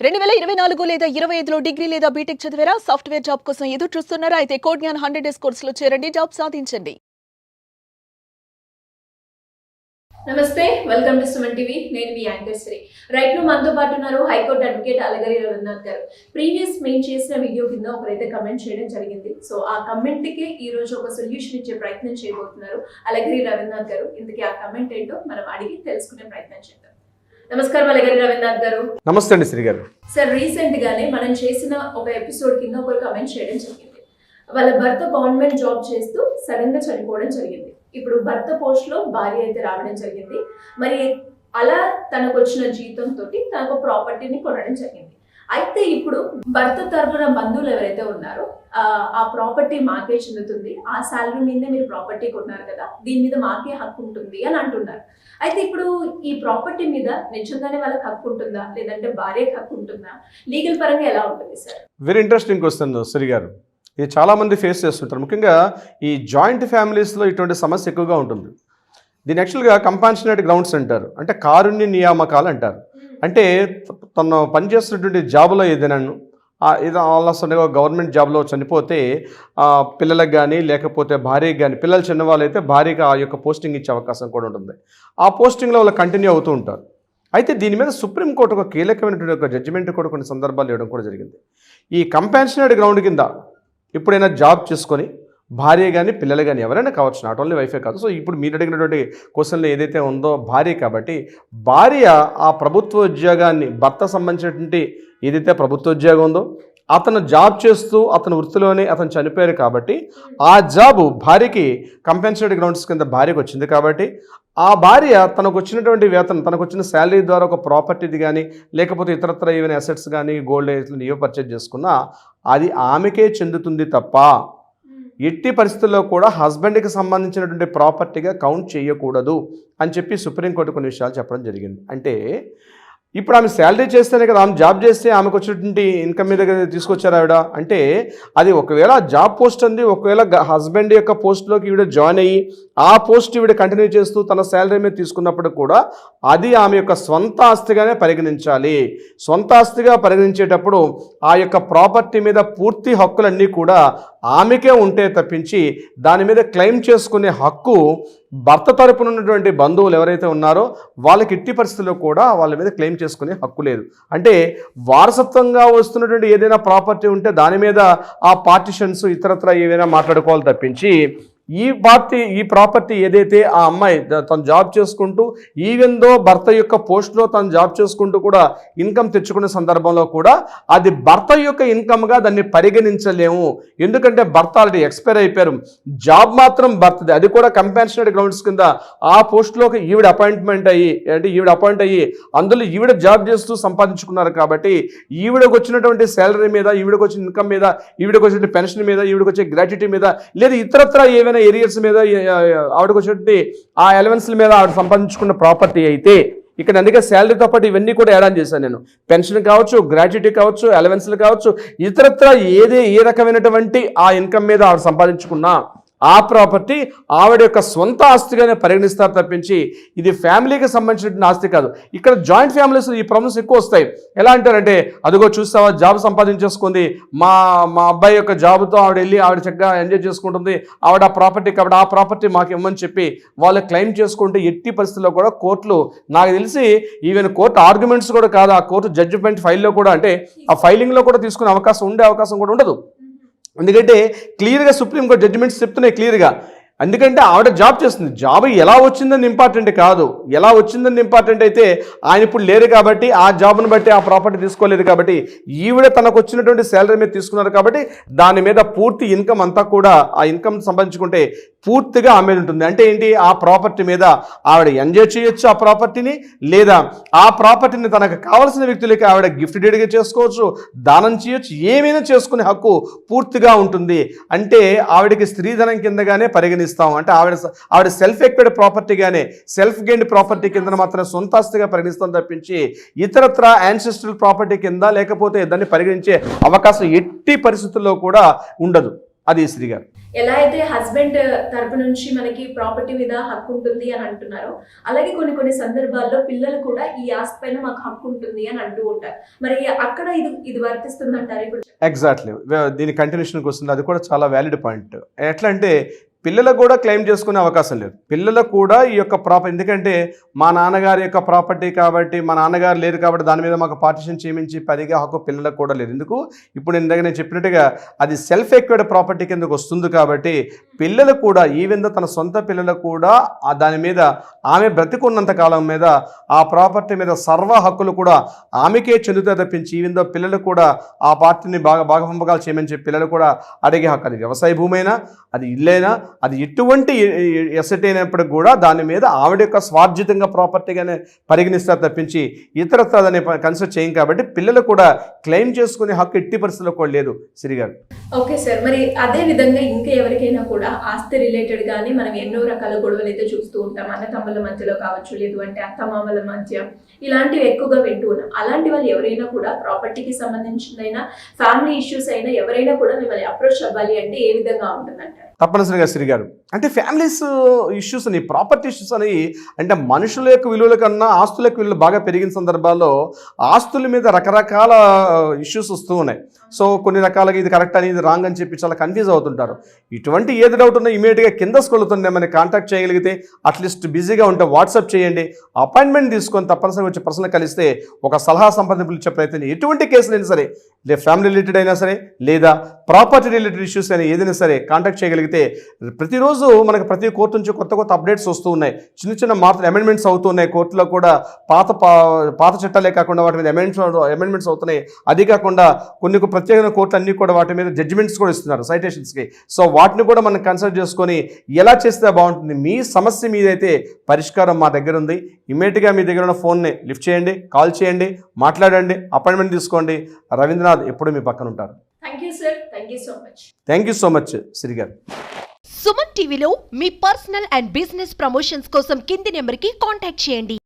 2024 లేదా 25లో డిగ్రీ లేదా బీటెక్ చదివారా? సాఫ్ట్వేర్ జాబ్ కోసం ఎదురు చూస్తున్నారా? అయితే కోడ్ జ్ఞాన్ 100 డేస్ కోర్సులో చేరండి, జాబ్ సాధించండి. నమస్తే, వెల్కమ్ టు సుమన్ టీవీ. నేను మీ యాంకర్ శ్రీ. రైట్ ను మనతో పాటు ఉన్నారు హైకోర్టు అడ్వకేట్ అలగిరి రవీంద్రనాథ్ గారు. ప్రీవియస్ మేము చేసిన వీడియో కింద ఒకరైతే కమెంట్ చేయడం జరిగింది. సో ఆ కమెంట్ కి ఈ రోజు ఒక సొల్యూషన్ ఇచ్చే ప్రయత్నం చేయబోతున్నారు అలగిరి రవీంద్రనాథ్ గారు. ఇంతకీ ఆ కమెంట్ ఏంటో మనం అడిగి తెలుసుకునే ప్రయత్నం చేద్దాం. నమస్కారం అలగిరి రవీంద్రనాథ్ గారు. నమస్తే అండి శ్రీ గారు. సార్, రీసెంట్ గానే మనం చేసిన ఒక ఎపిసోడ్ కింద ఒక కమెంట్ చేయడం జరిగింది. వాళ్ళ భర్త గవర్నమెంట్ జాబ్ చేస్తూ సడన్ గా చనిపోవడం జరిగింది. ఇప్పుడు భర్త పోస్ట్ లో భార్య అయితే రావడం జరిగింది. మరి అలా తనకు వచ్చిన జీతంతో తనకు ప్రాపర్టీని కొనడం జరిగింది. అయితే ఇప్పుడు భర్త తరపున బంధువులు ఎవరైతే ఉన్నారో ఆ ప్రాపర్టీ మాకే చెందుతుంది, ఆ శాలరీ మీదే మీరు ప్రాపర్టీ కొన్నారు కదా, దీని మీద మాకే హక్కు ఉంటుంది అని అంటున్నారు. అయితే ఇప్పుడు ఈ ప్రాపర్టీ మీద నిజంగానే వాళ్ళకి హక్కు ఉంటుందా, లేదంటే భార్యకి హక్కు ఉంటుందా? లీగల్ పరంగా ఎలా ఉంటుంది sir? Very interesting question Sri garu. ఇది చాలామంది ఫేస్ చేస్తుంటారు. ముఖ్యంగా ఈ జాయింట్ ఫ్యామిలీస్లో ఇటువంటి సమస్య ఎక్కువగా ఉంటుంది. దీని యాక్చువల్గా కంపాన్షనేట్ గ్రౌండ్స్ అంటారు, అంటే కారుణ్య నియామకాలు అంటారు. అంటే తను పనిచేస్తున్నటువంటి జాబ్లో ఏదైనా వాళ్ళ గవర్నమెంట్ జాబ్లో చనిపోతే పిల్లలకు కానీ లేకపోతే భార్యకి కానీ, పిల్లలు చిన్నవాళ్ళు భార్యకి ఆ యొక్క పోస్టింగ్ ఇచ్చే అవకాశం కూడా ఉంటుంది. ఆ పోస్టింగ్లో వాళ్ళు కంటిన్యూ అవుతూ ఉంటారు. అయితే దీని మీద సుప్రీంకోర్టు ఒక కీలకమైనటువంటి ఒక జడ్జిమెంట్ కూడా కొన్ని సందర్భాలు ఇవ్వడం కూడా జరిగింది. ఈ కంపాన్షనేట్ గ్రౌండ్ కింద ఎప్పుడైనా జాబ్ చేసుకొని భార్య కానీ పిల్లలు కానీ ఎవరైనా కావచ్చు, నాట్ ఓన్లీ వైఫే కాదు. సో ఇప్పుడు మీరు అడిగినటువంటి క్వశ్చన్లో ఏదైతే ఉందో భార్య, కాబట్టి భార్య ఆ ప్రభుత్వ ఉద్యోగాన్ని, భర్త సంబంధించినటువంటి ఏదైతే ప్రభుత్వ ఉద్యోగం ఉందో అతను జాబ్ చేస్తూ అతని వృత్తిలోనే అతను చనిపోయారు కాబట్టి ఆ జాబు భార్యకి కంపెన్సేటెడ్ గ్రౌండ్స్ కింద భార్యకు వచ్చింది. కాబట్టి ఆ భార్య తనకు వచ్చినటువంటి వేతనం, తనకు వచ్చిన శాలరీ ద్వారా ఒక ప్రాపర్టీది కానీ లేకపోతే ఇతరత్ర ఏమైనా అసెట్స్ కానీ గోల్డ్ ఏవో పర్చేజ్ చేసుకున్నా అది ఆమెకే చెందుతుంది తప్ప ఎట్టి పరిస్థితుల్లో కూడా హస్బెండ్కి సంబంధించినటువంటి ప్రాపర్టీగా కౌంట్ చేయకూడదు అని చెప్పి సుప్రీంకోర్టు కొన్ని విషయాలు చెప్పడం జరిగింది. అంటే ఇప్పుడు ఆమె శాలరీ చేస్తేనే కదా, ఆమె జాబ్ చేస్తే ఆమెకు వచ్చినటువంటి ఇన్కమ్ మీద తీసుకొచ్చారు ఆవిడ. అంటే అది ఒకవేళ జాబ్ పోస్ట్ అంది, ఒకవేళ హస్బెండ్ యొక్క పోస్ట్లోకి ఈవిడ జాయిన్ అయ్యి ఆ పోస్ట్ ఈవిడ కంటిన్యూ చేస్తూ తన శాలరీ మీద తీసుకున్నప్పుడు కూడా అది ఆమె యొక్క స్వంత ఆస్తిగానే పరిగణించాలి. స్వంత ఆస్తిగా పరిగణించేటప్పుడు ఆ యొక్క ప్రాపర్టీ మీద పూర్తి హక్కులన్నీ కూడా ఆమెకే ఉంటే తప్పించి దాని మీద క్లెయిమ్ చేసుకునే హక్కు భర్త తరపున ఉన్నటువంటి బంధువులు ఎవరైతే ఉన్నారో వాళ్ళకి ఎట్టి పరిస్థితుల్లో కూడా వాళ్ళ మీద క్లెయిమ్ చేసుకునే హక్కు లేదు. అంటే వారసత్వంగా వస్తున్నటువంటి ఏదైనా ప్రాపర్టీ ఉంటే దాని మీద ఆ పార్టిషన్స్ ఇతరత్ర ఏవైనా మాట్లాడుకోవాలి తప్పించి ఈ ప్రాపర్టీ ఏదైతే ఆ అమ్మాయి తను జాబ్ చేసుకుంటూ ఈవెన్ దో భర్త యొక్క పోస్ట్లో తను జాబ్ చేసుకుంటూ కూడా ఇన్కమ్ తెచ్చుకునే సందర్భంలో కూడా అది భర్త యొక్క ఇన్కమ్గా దాన్ని పరిగణించలేము. ఎందుకంటే భర్త ఆల్రెడీ ఎక్స్పైర్ అయిపోయారు, జాబ్ మాత్రం భర్తది. అది కూడా కంపాన్షనేట్ గ్రౌండ్స్ కింద ఆ పోస్ట్లోకి ఈవిడ అపాయింట్ అయ్యి అందులో ఈవిడ జాబ్ చేస్తూ సంపాదించుకున్నారు. కాబట్టి ఈవిడకు వచ్చినటువంటి శాలరీ మీద, ఈవిడకు వచ్చిన ఇన్కమ్ మీద, ఈవిడకు వచ్చిన పెన్షన్ మీద, ఈవిడకు వచ్చే గ్రాట్యుటీ మీద, లేదా ఇతరత్ర ఏవైనా ఏరియర్స్ మీద ఆవిడకు వచ్చేటువంటి ఆ ఎలవెన్స్ల మీద ఆవిడ సంపాదించుకున్న ప్రాపర్టీ అయితే ఇక్కడ అందుకే శాలరీతో పాటు ఇవన్నీ కూడా యాడ్ చేశాను నేను. పెన్షన్ కావచ్చు, గ్రాట్యుటీ కావచ్చు, అలవెన్స్లు కావచ్చు, ఇతరత్ర ఏ రకమైనటువంటి ఆ ఇన్కమ్ మీద ఆవిడ సంపాదించుకున్నా ఆ ప్రాపర్టీ ఆవిడ యొక్క సొంత ఆస్తిగానే పరిగణిస్తారు తప్పించి ఇది ఫ్యామిలీకి సంబంధించిన ఆస్తి కాదు. ఇక్కడ జాయింట్ ఫ్యామిలీస్ ఈ ప్రాబ్లమ్స్ ఎక్కువ వస్తాయి. ఎలా అంటారంటే, అదిగో చూస్తావా జాబ్ సంపాదించేసుకుంది, మా అబ్బాయి యొక్క జాబ్తో ఆవిడ వెళ్ళి ఆవిడ చక్కగా ఎంజాయ్ చేసుకుంటుంది, ఆవిడ ఆ ప్రాపర్టీ కాబట్టి ఆ ప్రాపర్టీ మాకు ఇవ్వమని చెప్పి వాళ్ళు క్లెయిమ్ చేసుకుంటే ఎట్టి పరిస్థితుల్లో కూడా కోర్టులు, నాకు తెలిసి ఈవెన్ కోర్టు ఆర్గ్యుమెంట్స్ కూడా కాదు, ఆ కోర్టు జడ్జిమెంట్ ఫైల్లో కూడా, అంటే ఆ ఫైలింగ్లో కూడా తీసుకునే అవకాశం కూడా ఉండదు. ఎందుకంటే క్లియర్గా సుప్రీంకోర్టు జడ్జిమెంట్స్ చెప్తున్నాయి క్లియర్గా. ఎందుకంటే ఆవిడ జాబ్ చేస్తుంది, జాబ్ ఎలా వచ్చిందని ఇంపార్టెంట్ కాదు, ఎలా వచ్చిందని ఇంపార్టెంట్ అయితే ఆయన ఇప్పుడు లేరు కాబట్టి ఆ జాబ్ను బట్టి ఆ ప్రాపర్టీ తీసుకోలేదు కాబట్టి ఈవిడ తనకు వచ్చినటువంటి శాలరీ మీద తీసుకున్నారు కాబట్టి దాని మీద పూర్తి ఇన్కమ్ అంతా కూడా ఆ ఇన్కమ్ సంబంధించుకుంటే పూర్తిగా ఆమె ఉంటుంది. అంటే ఏంటి, ఆ ప్రాపర్టీ మీద ఆవిడ ఎంజాయ్ చేయొచ్చు ఆ ప్రాపర్టీని, లేదా ఆ ప్రాపర్టీని తనకు కావాల్సిన వ్యక్తులకి ఆవిడ గిఫ్ట్ డేట్గా చేసుకోవచ్చు, దానం చేయొచ్చు, ఏమైనా చేసుకునే హక్కు పూర్తిగా ఉంటుంది. అంటే ఆవిడకి స్త్రీధనం కిందగానే పరిగణిస్తాం. అంటే ఆవిడ సెల్ఫ్ ఎక్వైర్డ్ ప్రాపర్టీగానే, సెల్ఫ్ గెయిన్డ్ ప్రాపర్టీ కింద మాత్రం సొంత ఆస్తిగా పరిగణిస్తాం తప్పించి ఇతరత్ర యాన్సెస్ట్రల్ ప్రాపర్టీ కింద లేకపోతే దాన్ని పరిగణించే అవకాశం ఎట్టి పరిస్థితుల్లో కూడా ఉండదు. అది శ్రీ గారు. ఎలా అయితే హస్బెండ్ తరపు నుంచి మనకి ప్రాపర్టీ మీద హక్కు ఉంటుంది అని అంటున్నారో, అలాగే కొన్ని సందర్భాల్లో పిల్లలు కూడా ఈ ఆస్తి పైన మాకు హక్కు ఉంటుంది అని అంటూ ఉంటారు. మరి అక్కడ ఇది వర్తిస్తుంది అంటారు ఇప్పుడు? ఎగ్జాక్ట్లీ, దీని కంటిన్యూషన్కి వస్తుంది. అది కూడా చాలా వ్యాలిడ్ పాయింట్. ఎట్లా అంటే పిల్లలకు కూడా క్లెయిమ్ చేసుకునే అవకాశం లేదు. పిల్లలకు కూడా ఈ యొక్క ప్రాపర్టీ, ఎందుకంటే మా నాన్నగారి యొక్క ప్రాపర్టీ కాబట్టి, మా నాన్నగారు లేరు కాబట్టి దాని మీద మాకు పార్టిషన్ చేయమించి పదిగా హక్కు పిల్లలకు కూడా లేదు. ఎందుకు? ఇప్పుడు నేను చెప్పినట్టుగా అది సెల్ఫ్ ఎక్వైర్డ్ ప్రాపర్టీ కిందకు వస్తుంది కాబట్టి పిల్లలు కూడా ఈవెన్ తన సొంత పిల్లలకు కూడా దాని మీద ఆమె బ్రతికున్నంత కాలం మీద ఆ ప్రాపర్టీ మీద సర్వ హక్కులు కూడా ఆమెకే చెందుతాయి తప్పించి ఈవెన్ పిల్లలు కూడా ఆ పార్టీని భాగపంపకాలు చేయమని చెప్పి పిల్లలు కూడా అడిగే హక్కు. అది వ్యవసాయ భూమి అయినా, అది ఇల్లైనా, అది ఎటువంటి ఎసెట్ అయినప్పటికి కూడా దాని మీద ఆవిడ యొక్క స్వార్జితంగా ప్రాపర్టీగానే పరిగణిస్తారు తప్పించి ఇతరత్ర దాన్ని కన్సిడర్ చేయం. కాబట్టి పిల్లలు కూడా క్లెయిమ్ చేసుకునే హక్కు ఎట్టి పరిస్థితుల్లో కూడా లేదు. శ్రీగారు, ఓకే సార్, మరి అదే విధంగా ఇంకా ఎవరికైనా కూడా ఆస్తి రిలేటెడ్ గానీ మనం ఎన్నో రకాల గొడవలు అయితే చూస్తూ ఉంటాం. అన్న తమ్ముల మధ్యలో కావచ్చు, లేదు అంటే అత్తమామల మధ్య, ఇలాంటివి ఎక్కువగా వింటూ ఉన్నాం. అలాంటి వాళ్ళు ఎవరైనా కూడా ప్రాపర్టీకి సంబంధించిందైనా, ఫ్యామిలీ ఇష్యూస్ అయినా ఎవరైనా కూడా మిమ్మల్ని అప్రోచ్ అవ్వాలి అంటే ఏ విధంగా ఉంటుందంటారు? తప్పనిసరిగా శ్రీగారు, అంటే ఫ్యామిలీస్ ఇష్యూస్ అని, ప్రాపర్టీ ఇష్యూస్ అని, అంటే మనుషుల యొక్క విలువల కన్నా ఆస్తుల యొక్క విలువలు బాగా పెరిగిన సందర్భాల్లో ఆస్తుల మీద రకరకాల ఇష్యూస్ వస్తూ ఉన్నాయి. సో కొన్ని రకాలుగా ఇది కరెక్ట్ అని, ఇది రాంగ్ అని చెప్పి చాలా కన్ఫ్యూజ్ అవుతుంటారు. ఇటువంటి ఏది డౌట్ ఉన్నా ఇమీడియట్గా కింద స్క్రోల్ మనకి కాంటాక్ట్ చేయగలిగితే, అట్లీస్ట్ బిజీగా ఉంటే వాట్సాప్ చేయండి, అపాయింట్మెంట్ తీసుకొని తప్పనిసరిగా వచ్చి పర్సనల్ కలిస్తే ఒక సలహా సంప్రదింపులు ఇచ్చే ప్రయత్నం. ఎటువంటి కేసులైనా సరే, లేదా ఫ్యామిలీ రిలేటెడ్ అయినా సరే, లేదా ప్రాపర్టీ రిలేటెడ్ ఇష్యూస్ అయినా ఏదైనా సరే కాంటాక్ట్ చేయగలిగితే ప్రతిరోజు మనకు ప్రతి కోర్టు నుంచి కొత్త అప్డేట్స్ వస్తూ ఉన్నాయి. చిన్న మార్పులు, అమెండ్మెంట్స్ అవుతూ ఉన్నాయి. కోర్టులో కూడా పాత చట్టాలే కాకుండా వాటి మీద అమెండ్మెంట్స్ అవుతున్నాయి. అది కాకుండా కొన్ని ప్రత్యేకమైన కోర్టులు అన్నీ కూడా వాటి మీద జడ్జిమెంట్స్ కూడా ఇస్తున్నారు సైటేషన్స్కి. సో వాటిని కూడా మనం కన్సిడర్ చేసుకొని ఎలా చేస్తే బాగుంటుంది, మీ సమస్య మీదైతే పరిష్కారం మా దగ్గర ఉంది. ఇమీడియట్గా మీ దగ్గర ఉన్న ఫోన్ని లిఫ్ట్ చేయండి, కాల్ చేయండి, మాట్లాడండి, అపాయింట్మెంట్ తీసుకోండి. రవీంద్రనాథ్ ఎప్పుడు మీ పక్కన ఉంటారు. Thank you sir, thank you so much. Thank you so much Sri garu. Suman టీవీలో మీ పర్సనల్ అండ్ బిజినెస్ ప్రమోషన్స్ కోసం కింది నెంబర్కి కాంటాక్ట్ చేయండి.